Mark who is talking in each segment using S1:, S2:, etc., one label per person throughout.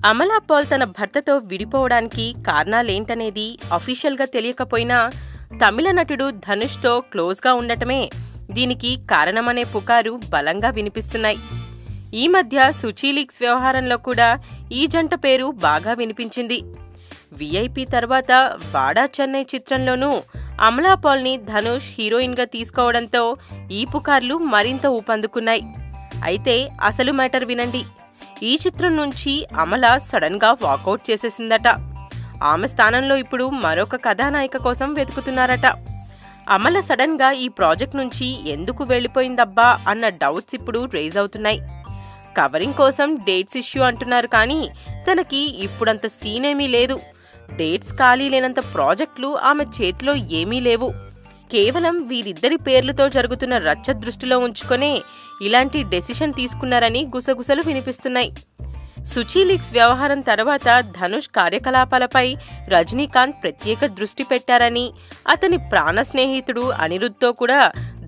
S1: అమలా పాల్ తన భర్తతో విడిపోవడానికి కారణాలేంటనేది అఫీషియల్గా తెలియకపోయినా తమిళ నటుడు ధనుష్తో క్లోజ్గా ఉండటమే దీనికి కారణమనే పుకారు బలంగా వినిపిస్తున్నాయి. ఈ మధ్య సుచీలీక్స్ వ్యవహారంలో కూడా ఈ జంట పేరు బాగా వినిపించింది. విఐపి తర్వాత వాడా చెన్నై చిత్రంలోనూ అమలా పాల్ని ధనుష్ హీరోయిన్గా తీసుకోవడంతో ఈ పుకార్లు మరింత ఊపందుకున్నాయి. అయితే అసలు మ్యాటర్ వినండి. ఈ చిత్రం నుంచి అమల సడన్గా వాకౌట్ చేసేసిందట. ఆమె స్థానంలో ఇప్పుడు మరొక కథానాయిక కోసం వెతుకుతున్నారట. అమల సడన్గా ఈ ప్రాజెక్ట్ నుంచి ఎందుకు వెళ్లిపోయిందబ్బా అన్న డౌట్స్ ఇప్పుడు రేజ్ అవుతున్నాయి. కవరింగ్ కోసం డేట్స్ ఇష్యూ అంటున్నారు, కానీ తనకి ఇప్పుడంత సీనేమీ లేదు. డేట్స్ ఖాళీ లేనంత ప్రాజెక్టులు ఆమె చేతిలో ఏమీ లేవు. కేవలం వీరిద్దరి పేర్లతో జరుగుతున్న రచ్చ దృష్టిలో ఉంచుకునే ఇలాంటి డెసిషన్ తీసుకున్నారని గుసగుసలు వినిపిస్తున్నాయి. సుచీలీక్స్ వ్యవహారం తర్వాత ధనుష్ కార్యకలాపాలపై రజనీకాంత్ ప్రత్యేక దృష్టి పెట్టారని, అతని ప్రాణ స్నేహితుడు అనిరుద్ధ్తో కూడా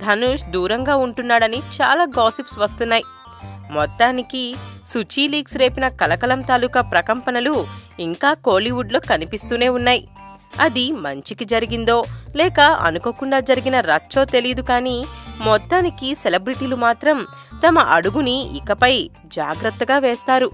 S1: ధనుష్ దూరంగా ఉంటున్నాడని చాలా గాసిప్స్ వస్తున్నాయి. మొత్తానికి సుచీలీక్స్ రేపిన కలకలం తాలూకా ప్రకంపనలు ఇంకా కోలీవుడ్లో కనిపిస్తూనే ఉన్నాయి. అది మంచికి జరిగిందో లేక అనుకోకుండా జరిగిన రచ్చో తెలీదు, కానీ మొత్తానికి సెలబ్రిటీలు మాత్రం తమ అడుగుని ఇకపై జాగ్రత్తగా వేస్తారు.